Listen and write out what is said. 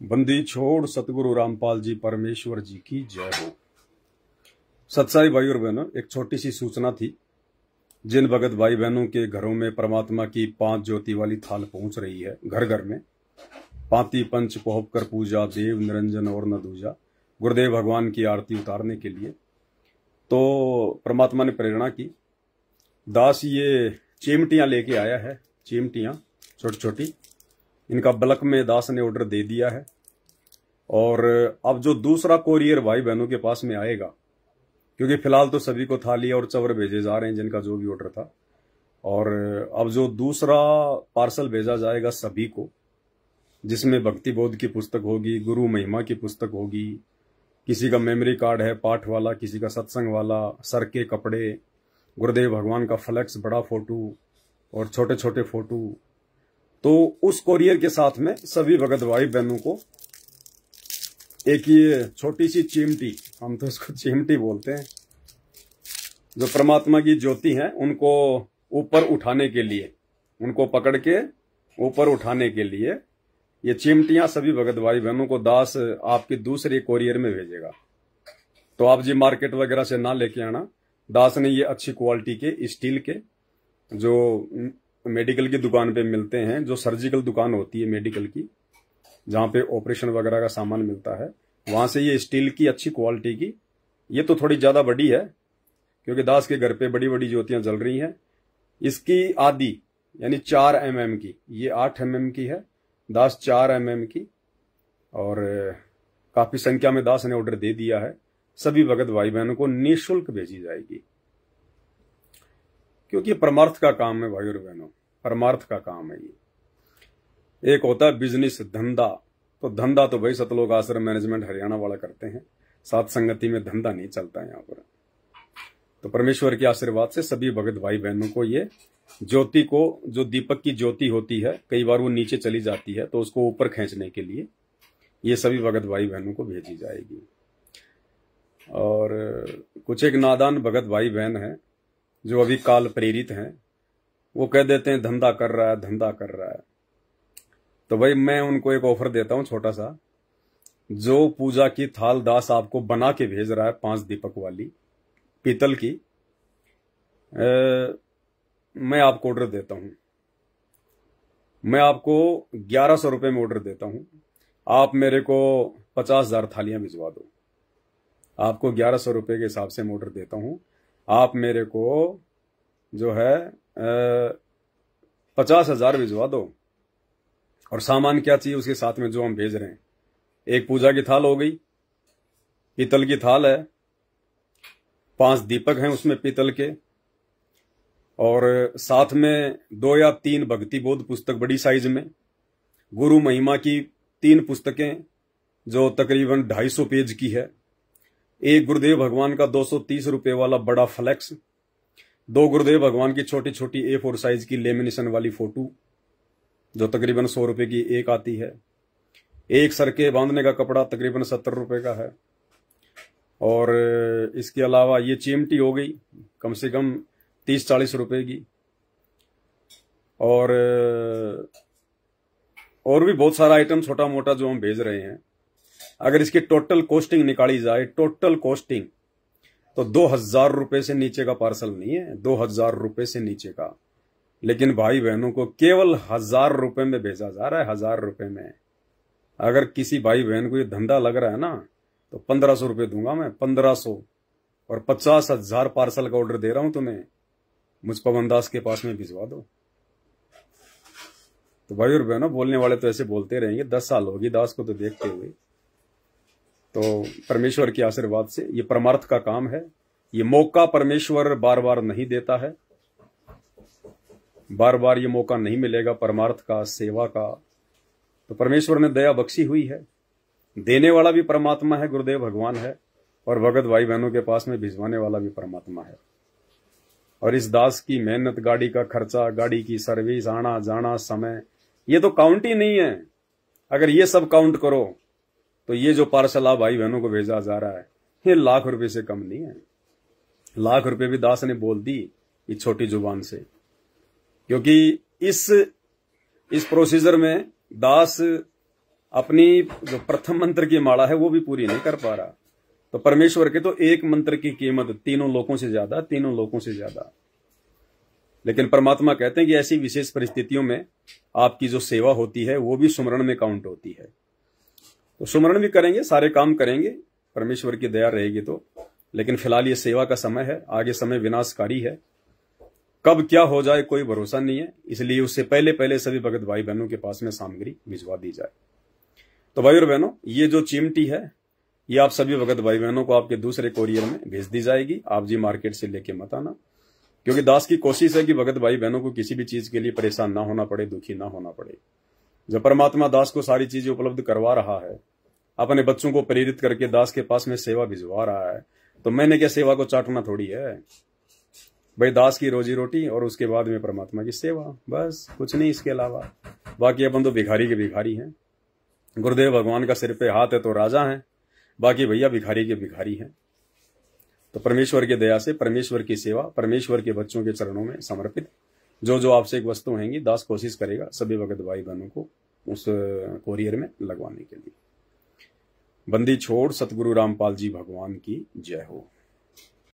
बंदी छोड़ सतगुरु रामपाल जी परमेश्वर जी की जय हो। सत्साई भाई और बहनों, एक छोटी सी सूचना थी। जिन भगत भाई बहनों के घरों में परमात्मा की 5 ज्योति वाली थाल पहुंच रही है, घर घर में पांति पंच पोहप कर पूजा, देव निरंजन और न दूजा, गुरुदेव भगवान की आरती उतारने के लिए, तो परमात्मा ने प्रेरणा की। दास ये चिमटियां लेके आया है, चिमटियां छोटी छोटी, इनका बल्क में दास ने ऑर्डर दे दिया है। और अब जो दूसरा कोरियर भाई बहनों के पास में आएगा, क्योंकि फिलहाल तो सभी को थाली और चवर भेजे जा रहे हैं जिनका जो भी ऑर्डर था, और अब जो दूसरा पार्सल भेजा जाएगा सभी को, जिसमें भक्ति बोध की पुस्तक होगी, गुरु महिमा की पुस्तक होगी, किसी का मेमोरी कार्ड है पाठ वाला, किसी का सत्संग वाला, सर के कपड़े, गुरुदेव भगवान का फ्लेक्स बड़ा फोटो और छोटे छोटे फोटो, तो उस कोरियर के साथ में सभी भगत भाई बहनों को एक ये छोटी सी चिमटी, हम तो इसको चिमटी बोलते हैं, जो परमात्मा की ज्योति है उनको ऊपर उठाने के लिए, उनको पकड़ के ऊपर उठाने के लिए ये चिमटियां सभी भगत भाई बहनों को दास आपके दूसरे कोरियर में भेजेगा। तो आप जी मार्केट वगैरह से ना लेके आना। दास ने ये अच्छी क्वालिटी के स्टील के, जो मेडिकल की दुकान पे मिलते हैं, जो सर्जिकल दुकान होती है मेडिकल की, जहां पे ऑपरेशन वगैरह का सामान मिलता है, वहां से ये स्टील की अच्छी क्वालिटी की, ये तो थोड़ी ज्यादा बड़ी है क्योंकि दास के घर पे बड़ी बड़ी ज्योतियां जल रही हैं। इसकी आधी यानी 4 mm की, ये 8 mm की है, दास 4 mm की, और काफी संख्या में दास ने ऑर्डर दे दिया है। सभी भगत भाई बहनों को निःशुल्क भेजी जाएगी, क्योंकि परमार्थ का काम है भाई और बहनों, परमार्थ का काम है ये। एक होता है बिजनेस, धंधा, तो धंधा तो भाई सतलोक आश्रम मैनेजमेंट हरियाणा वाला करते हैं, साथ संगति में धंधा नहीं चलता है यहाँ पर। तो परमेश्वर के आशीर्वाद से सभी भगत भाई बहनों को ये ज्योति को, जो दीपक की ज्योति होती है, कई बार वो नीचे चली जाती है, तो उसको ऊपर खींचने के लिए ये सभी भगत भाई बहनों को भेजी जाएगी। और कुछ एक नादान भगत भाई बहन है जो अभी काल प्रेरित हैं, वो कह देते हैं धंधा कर रहा है, धंधा कर रहा है। तो भाई मैं उनको एक ऑफर देता हूं छोटा सा। जो पूजा की थाल दास आपको बना के भेज रहा है 5 दीपक वाली पीतल की, मैं आपको ऑर्डर देता हूं, मैं आपको 1100 रुपए में ऑर्डर देता हूं। आप मेरे को 50,000 थालियां भिजवा दो। आपको 1100 रुपए के हिसाब से मैं ऑर्डर देता हूं। आप मेरे को जो है 50,000 भिजवा दो, और सामान क्या चाहिए उसके साथ में जो हम भेज रहे हैं। एक पूजा की थाल हो गई, पीतल की थाल है, 5 दीपक हैं उसमें पीतल के, और साथ में 2 या 3 भक्ति बोध पुस्तक बड़ी साइज में, गुरु महिमा की 3 पुस्तकें जो तकरीबन 250 पेज की है, एक गुरुदेव भगवान का 230 रुपए वाला बड़ा फ्लेक्स, 2 गुरुदेव भगवान की छोटी छोटी A4 साइज की लेमिनेशन वाली फोटो जो तकरीबन 100 रुपए की एक आती है, एक सर के बांधने का कपड़ा तकरीबन 70 रुपए का है, और इसके अलावा ये चिमटी हो गई कम से कम 30-40 रुपए की, और भी बहुत सारा आइटम छोटा मोटा जो हम भेज रहे हैं। अगर इसकी टोटल कॉस्टिंग निकाली जाए, टोटल कॉस्टिंग, तो 2,000 रुपए से नीचे का पार्सल नहीं है, 2,000 रुपए से नीचे का। लेकिन भाई बहनों को केवल 1,000 रुपए में भेजा जा रहा है, 1,000 रुपए में। अगर किसी भाई बहन को ये धंधा लग रहा है ना, तो 1,500 रुपए दूंगा मैं, 1,500, और 50,000 पार्सल का ऑर्डर दे रहा हूं तुम्हें, मुझ पवन दास के पास में भिजवा दो। तो भाई और बहनों, बोलने वाले तो ऐसे बोलते रहेंगे, 10 साल होगी दास को तो देखते हुए। तो परमेश्वर के आशीर्वाद से ये परमार्थ का काम है। ये मौका परमेश्वर बार बार नहीं देता है, बार बार ये मौका नहीं मिलेगा परमार्थ का, सेवा का। तो परमेश्वर ने दया बख्शी हुई है, देने वाला भी परमात्मा है, गुरुदेव भगवान है, और भगत भाई बहनों के पास में भिजवाने वाला भी परमात्मा है। और इस दास की मेहनत, गाड़ी का खर्चा, गाड़ी की सर्विस, आना जाना, समय, ये तो काउंट ही नहीं है। अगर ये सब काउंट करो तो ये जो पार्सल आप भाई बहनों को भेजा जा रहा है, ये लाख रुपए से कम नहीं है। लाख रुपए भी दास ने बोल दी इस छोटी जुबान से, क्योंकि इस प्रोसीजर में दास अपनी जो प्रथम मंत्र की माला है वो भी पूरी नहीं कर पा रहा। तो परमेश्वर के तो एक मंत्र की कीमत तीनों लोकों से ज्यादा, तीनों लोकों से ज्यादा। लेकिन परमात्मा कहते हैं कि ऐसी विशेष परिस्थितियों में आपकी जो सेवा होती है वो भी सुमरण में काउंट होती है। तो सुमरण भी करेंगे, सारे काम करेंगे, परमेश्वर की दया रहेगी तो। लेकिन फिलहाल ये सेवा का समय है, आगे समय विनाशकारी है, कब क्या हो जाए कोई भरोसा नहीं है। इसलिए उससे पहले पहले सभी भगत भाई बहनों के पास में सामग्री भिजवा दी जाए। तो भाई और बहनों, ये जो चिमटी है ये आप सभी भगत भाई बहनों को आपके दूसरे कोरियर में भेज दी जाएगी। आप जी मार्केट से लेके मत आना, क्योंकि दास की कोशिश है कि भगत भाई बहनों को किसी भी चीज के लिए परेशान ना होना पड़े, दुखी ना होना पड़े। जब परमात्मा दास को सारी चीजें उपलब्ध करवा रहा है, अपने बच्चों को प्रेरित करके दास के पास में सेवा भिजवा रहा है, तो मैंने क्या सेवा को चाटना थोड़ी है भाई। दास की रोजी रोटी और उसके बाद में परमात्मा की सेवा, बस कुछ नहीं इसके अलावा। बाकी अपन तो भिखारी के भिखारी हैं। गुरुदेव भगवान का सिर पे हाथ है तो राजा हैं, बाकी भैया भिखारी के भिखारी हैं। तो परमेश्वर की दया से परमेश्वर की सेवा, परमेश्वर के बच्चों के चरणों में समर्पित जो जो आपसे एक वस्तु होंगी, दास कोशिश करेगा सभी भगत भाई बहनों को उस कोरियर में लगवाने के लिए। बंदी छोड़ सतगुरु रामपाल जी भगवान की जय हो।